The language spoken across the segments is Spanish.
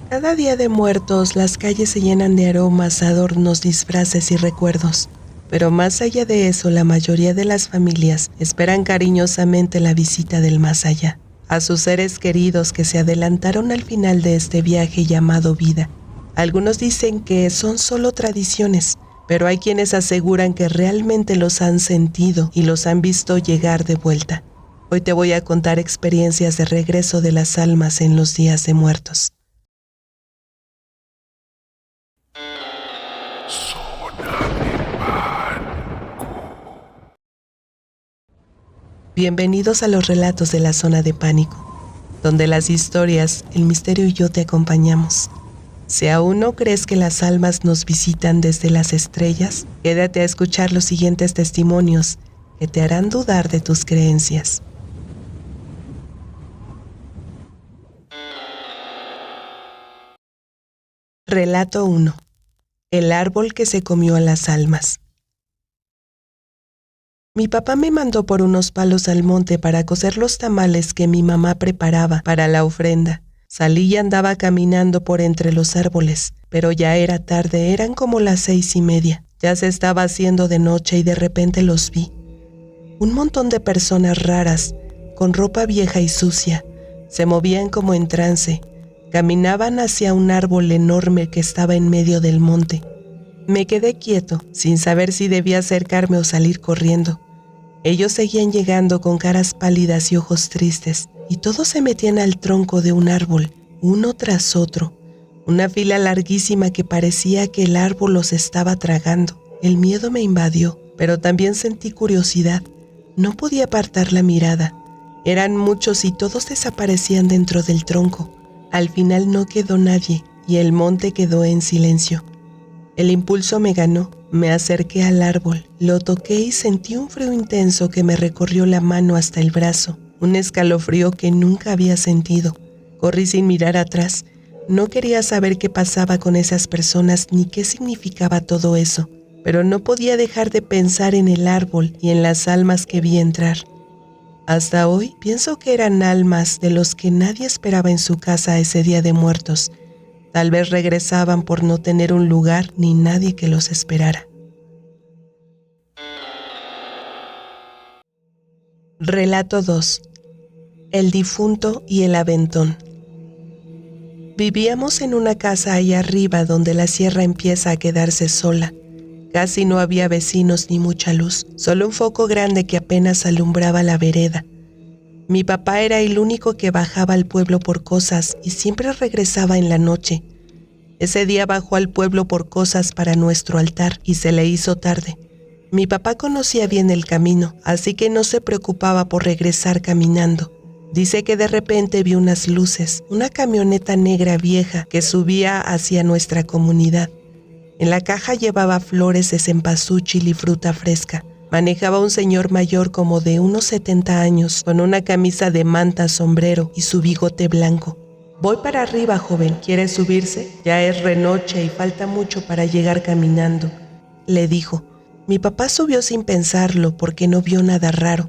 Cada día de muertos, las calles se llenan de aromas, adornos, disfraces y recuerdos. Pero más allá de eso, la mayoría de las familias esperan cariñosamente la visita del más allá, a sus seres queridos que se adelantaron al final de este viaje llamado vida. Algunos dicen que son solo tradiciones, pero hay quienes aseguran que realmente los han sentido y los han visto llegar de vuelta. Hoy te voy a contar experiencias de regreso de las almas en los días de muertos. Bienvenidos a los relatos de la zona de pánico, donde las historias, el misterio y yo te acompañamos. Si aún no crees que las almas nos visitan desde las estrellas, quédate a escuchar los siguientes testimonios que te harán dudar de tus creencias. Relato 1. El árbol que se comió a las almas. Mi papá me mandó por unos palos al monte para cocer los tamales que mi mamá preparaba para la ofrenda. Salí y andaba caminando por entre los árboles, pero ya era tarde, eran como las 6:30. Ya se estaba haciendo de noche y de repente los vi. Un montón de personas raras, con ropa vieja y sucia, se movían como en trance. Caminaban hacia un árbol enorme que estaba en medio del monte. Me quedé quieto, sin saber si debía acercarme o salir corriendo. Ellos seguían llegando con caras pálidas y ojos tristes, y todos se metían al tronco de un árbol, uno tras otro. Una fila larguísima que parecía que el árbol los estaba tragando. El miedo me invadió, pero también sentí curiosidad. No podía apartar la mirada. Eran muchos y todos desaparecían dentro del tronco. Al final no quedó nadie, y el monte quedó en silencio. El impulso me ganó, me acerqué al árbol, lo toqué y sentí un frío intenso que me recorrió la mano hasta el brazo, un escalofrío que nunca había sentido. Corrí sin mirar atrás, no quería saber qué pasaba con esas personas ni qué significaba todo eso, pero no podía dejar de pensar en el árbol y en las almas que vi entrar. Hasta hoy pienso que eran almas de los que nadie esperaba en su casa ese día de muertos. Tal vez regresaban por no tener un lugar ni nadie que los esperara. Relato 2. El difunto y el aventón. Vivíamos en una casa allá arriba donde la sierra empieza a quedarse sola. Casi no había vecinos ni mucha luz, solo un foco grande que apenas alumbraba la vereda. Mi papá era el único que bajaba al pueblo por cosas y siempre regresaba en la noche. Ese día bajó al pueblo por cosas para nuestro altar y se le hizo tarde. Mi papá conocía bien el camino, así que no se preocupaba por regresar caminando. Dice que de repente vio unas luces, una camioneta negra vieja que subía hacia nuestra comunidad. En la caja llevaba flores de cempasúchil y fruta fresca. Manejaba un señor mayor como de unos 70 años, con una camisa de manta, sombrero y su bigote blanco. «Voy para arriba, joven, ¿quiere subirse? Ya es renoche y falta mucho para llegar caminando», le dijo. Mi papá subió sin pensarlo porque no vio nada raro.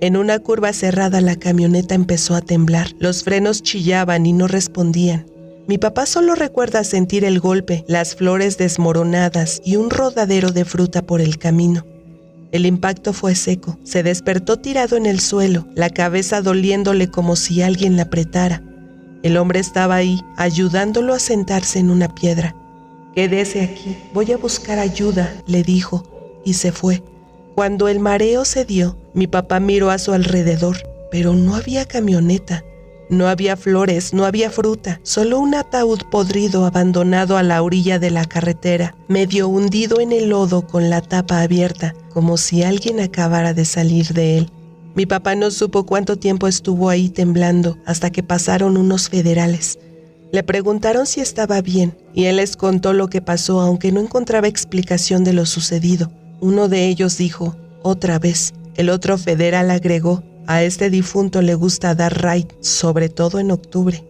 En una curva cerrada la camioneta empezó a temblar. Los frenos chillaban y no respondían. Mi papá solo recuerda sentir el golpe, las flores desmoronadas y un rodadero de fruta por el camino. El impacto fue seco. Se despertó tirado en el suelo, la cabeza doliéndole como si alguien la apretara. El hombre estaba ahí, ayudándolo a sentarse en una piedra. «Quédese aquí, voy a buscar ayuda», le dijo, y se fue. Cuando el mareo cedió, mi papá miró a su alrededor, pero no había camioneta, no había flores, no había fruta, solo un ataúd podrido abandonado a la orilla de la carretera, medio hundido en el lodo con la tapa abierta, como si alguien acabara de salir de él. Mi papá no supo cuánto tiempo estuvo ahí temblando hasta que pasaron unos federales. Le preguntaron si estaba bien y él les contó lo que pasó, aunque no encontraba explicación de lo sucedido. Uno de ellos dijo, «Otra vez». El otro federal agregó, «A este difunto le gusta dar raid, sobre todo en octubre».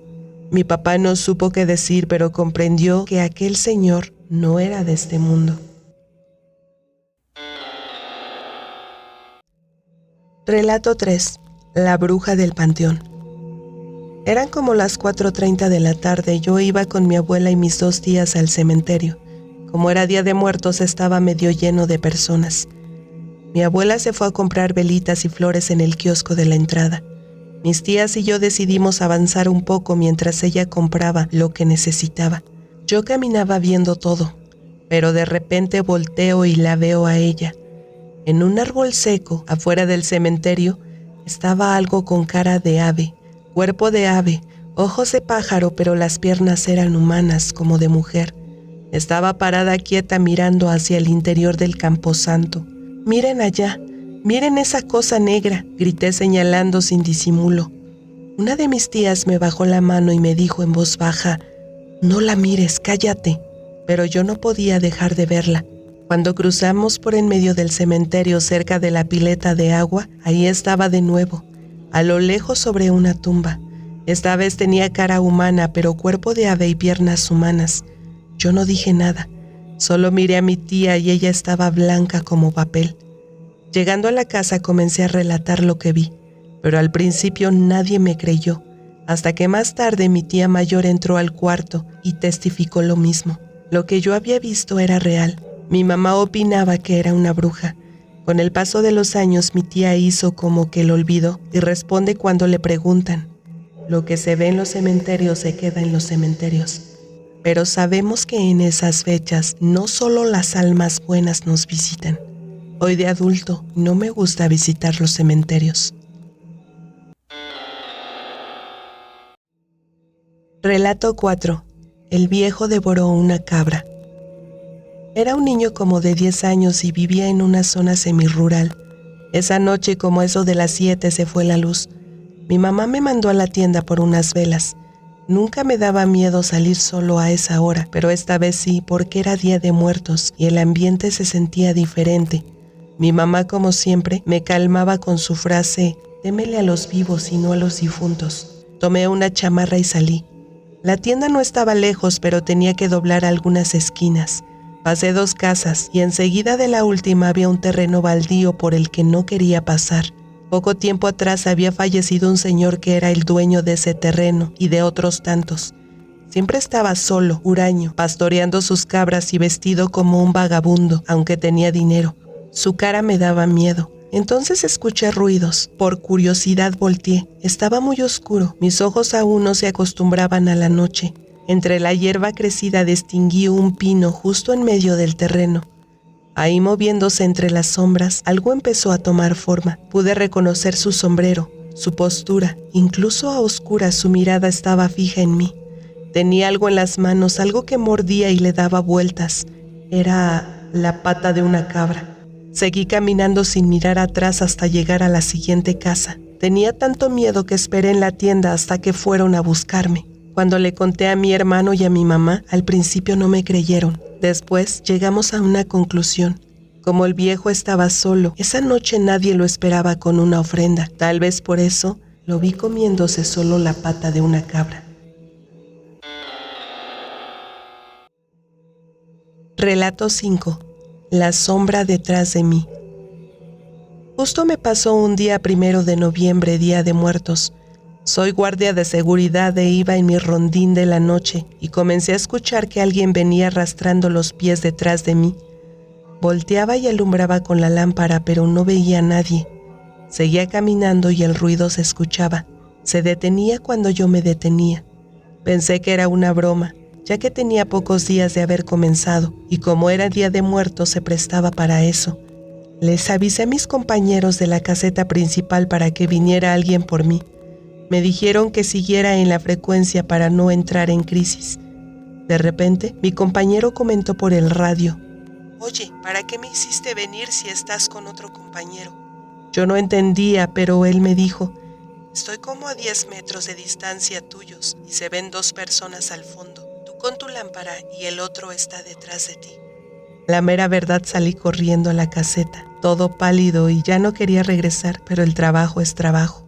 Mi papá no supo qué decir, pero comprendió que aquel señor no era de este mundo. Relato 3. La bruja del panteón. Eran como las 4:30 de la tarde. Yo iba con mi abuela y mis 2 tías al cementerio. Como era Día de Muertos, estaba medio lleno de personas. Mi abuela se fue a comprar velitas y flores en el kiosco de la entrada. Mis tías y yo decidimos avanzar un poco mientras ella compraba lo que necesitaba. Yo caminaba viendo todo, pero de repente volteo y la veo a ella. En un árbol seco, afuera del cementerio, estaba algo con cara de ave, cuerpo de ave, ojos de pájaro, pero las piernas eran humanas, como de mujer. Estaba parada quieta mirando hacia el interior del camposanto. «Miren allá, miren esa cosa negra», grité señalando sin disimulo. Una de mis tías me bajó la mano y me dijo en voz baja: «No la mires, cállate», pero yo no podía dejar de verla. Cuando cruzamos por en medio del cementerio cerca de la pileta de agua, ahí estaba de nuevo, a lo lejos sobre una tumba. Esta vez tenía cara humana, pero cuerpo de ave y piernas humanas. Yo no dije nada, solo miré a mi tía y ella estaba blanca como papel. Llegando a la casa comencé a relatar lo que vi, pero al principio nadie me creyó, hasta que más tarde mi tía mayor entró al cuarto y testificó lo mismo. Lo que yo había visto era real. Mi mamá opinaba que era una bruja. Con el paso de los años mi tía hizo como que lo olvidó y responde cuando le preguntan: «Lo que se ve en los cementerios se queda en los cementerios». Pero sabemos que en esas fechas no solo las almas buenas nos visitan. Hoy de adulto no me gusta visitar los cementerios. Relato 4. El viejo devoró una cabra. Era un niño como de 10 años y vivía en una zona semirural. Esa noche, como eso de las 7, se fue la luz. Mi mamá me mandó a la tienda por unas velas. Nunca me daba miedo salir solo a esa hora, pero esta vez sí, porque era Día de Muertos y el ambiente se sentía diferente. Mi mamá, como siempre, me calmaba con su frase: «Témele a los vivos y no a los difuntos». Tomé una chamarra y salí. La tienda no estaba lejos, pero tenía que doblar algunas esquinas. Pasé 2 casas y enseguida de la última había un terreno baldío por el que no quería pasar. Poco tiempo atrás había fallecido un señor que era el dueño de ese terreno y de otros tantos. Siempre estaba solo, huraño, pastoreando sus cabras y vestido como un vagabundo, aunque tenía dinero. Su cara me daba miedo. Entonces escuché ruidos. Por curiosidad volteé. Estaba muy oscuro. Mis ojos aún no se acostumbraban a la noche. Entre la hierba crecida distinguí un pino justo en medio del terreno. Ahí, moviéndose entre las sombras, algo empezó a tomar forma. Pude reconocer su sombrero, su postura. Incluso a oscuras su mirada estaba fija en mí. Tenía algo en las manos, algo que mordía y le daba vueltas. Era la pata de una cabra. Seguí caminando sin mirar atrás hasta llegar a la siguiente casa. Tenía tanto miedo que esperé en la tienda hasta que fueron a buscarme. Cuando le conté a mi hermano y a mi mamá, al principio no me creyeron. Después llegamos a una conclusión. Como el viejo estaba solo, esa noche nadie lo esperaba con una ofrenda. Tal vez por eso lo vi comiéndose solo la pata de una cabra. Relato 5. La sombra detrás de mí. Justo me pasó un día 1 de noviembre, Día de Muertos. Soy guardia de seguridad e iba en mi rondín de la noche y comencé a escuchar que alguien venía arrastrando los pies detrás de mí. Volteaba y alumbraba con la lámpara, pero no veía a nadie. Seguía caminando y el ruido se escuchaba. Se detenía cuando yo me detenía. Pensé que era una broma, ya que tenía pocos días de haber comenzado y como era Día de Muertos se prestaba para eso. Les avisé a mis compañeros de la caseta principal para que viniera alguien por mí. Me dijeron que siguiera en la frecuencia para no entrar en crisis. De repente, mi compañero comentó por el radio: «Oye, ¿para qué me hiciste venir si estás con otro compañero?». Yo no entendía, pero él me dijo: «Estoy como a 10 metros de distancia tuyos y se ven 2 personas al fondo. Tú con tu lámpara y el otro está detrás de ti». La mera verdad, salí corriendo a la caseta, todo pálido y ya no quería regresar, pero el trabajo es trabajo.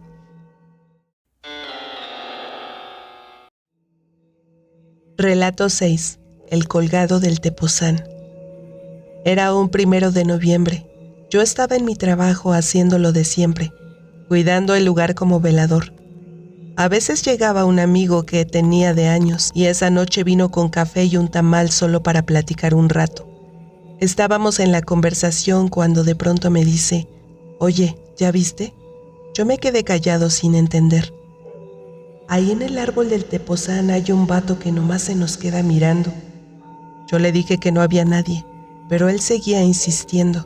Relato 6. El colgado del Tepozán. Era un 1 de noviembre. Yo estaba en mi trabajo haciendo lo de siempre, cuidando el lugar como velador. A veces llegaba un amigo que tenía de años y esa noche vino con café y un tamal solo para platicar un rato. Estábamos en la conversación cuando de pronto me dice, «Oye, ¿ya viste?». Yo me quedé callado sin entender. «Ahí en el árbol del tepozán hay un vato que nomás se nos queda mirando». Yo le dije que no había nadie, pero él seguía insistiendo.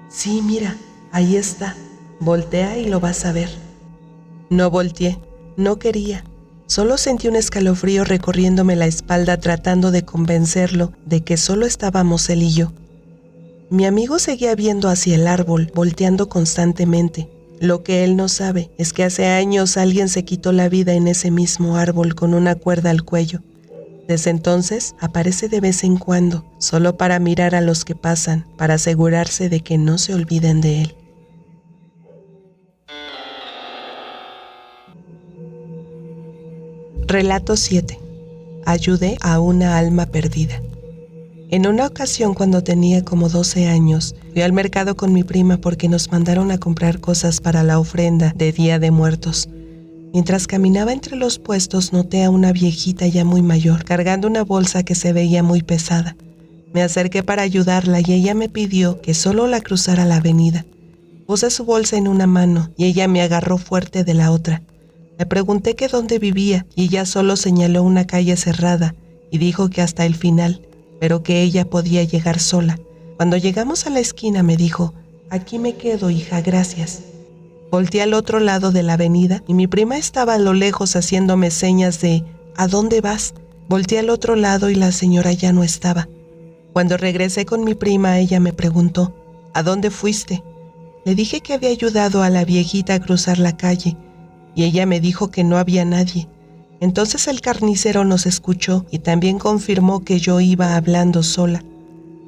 «Sí, mira, ahí está, voltea y lo vas a ver». No volteé, no quería. Solo sentí un escalofrío recorriéndome la espalda tratando de convencerlo de que solo estábamos él y yo. Mi amigo seguía viendo hacia el árbol, volteando constantemente. Lo que él no sabe es que hace años alguien se quitó la vida en ese mismo árbol con una cuerda al cuello. Desde entonces aparece de vez en cuando, solo para mirar a los que pasan, para asegurarse de que no se olviden de él. Relato 7. Ayudé a una alma perdida. En una ocasión, cuando tenía como 12 años, fui al mercado con mi prima porque nos mandaron a comprar cosas para la ofrenda de Día de Muertos. Mientras caminaba entre los puestos, noté a una viejita ya muy mayor, cargando una bolsa que se veía muy pesada. Me acerqué para ayudarla y ella me pidió que solo la cruzara la avenida. Puse su bolsa en una mano y ella me agarró fuerte de la otra. Le pregunté que dónde vivía y ella solo señaló una calle cerrada y dijo que hasta el final, pero que ella podía llegar sola. Cuando llegamos a la esquina me dijo, «Aquí me quedo, hija, gracias». Volteé al otro lado de la avenida y mi prima estaba a lo lejos haciéndome señas de «¿A dónde vas?». Volteé al otro lado y la señora ya no estaba. Cuando regresé con mi prima, ella me preguntó, «¿A dónde fuiste?». Le dije que había ayudado a la viejita a cruzar la calle y ella me dijo que no había nadie. Entonces el carnicero nos escuchó y también confirmó que yo iba hablando sola.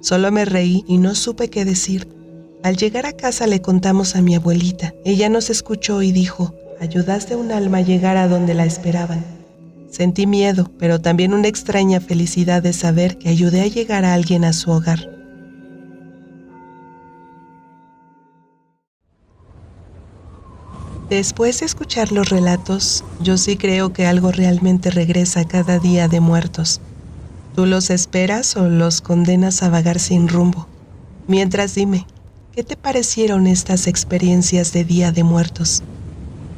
Solo me reí y no supe qué decir. Al llegar a casa le contamos a mi abuelita. Ella nos escuchó y dijo, «Ayudaste a un alma a llegar a donde la esperaban». Sentí miedo, pero también una extraña felicidad de saber que ayudé a llegar a alguien a su hogar. Después de escuchar los relatos, yo sí creo que algo realmente regresa cada Día de Muertos. ¿Tú los esperas o los condenas a vagar sin rumbo? Mientras dime, ¿qué te parecieron estas experiencias de Día de Muertos?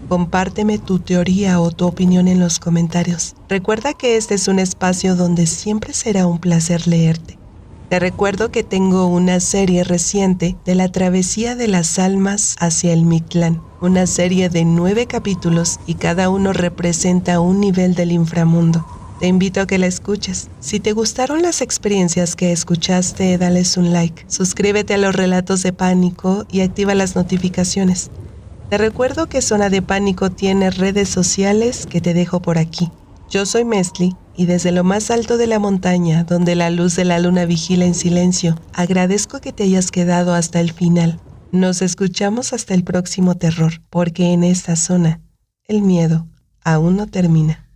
Compárteme tu teoría o tu opinión en los comentarios. Recuerda que este es un espacio donde siempre será un placer leerte. Te recuerdo que tengo una serie reciente de la travesía de las almas hacia el Mictlán, una serie de 9 capítulos y cada uno representa un nivel del inframundo. Te invito a que la escuches. Si te gustaron las experiencias que escuchaste, dales un like, suscríbete a los relatos de pánico y activa las notificaciones. Te recuerdo que Zona de Pánico tiene redes sociales que te dejo por aquí. Yo soy Mesli y desde lo más alto de la montaña, donde la luz de la luna vigila en silencio, agradezco que te hayas quedado hasta el final. Nos escuchamos hasta el próximo terror, porque en esta zona, el miedo aún no termina.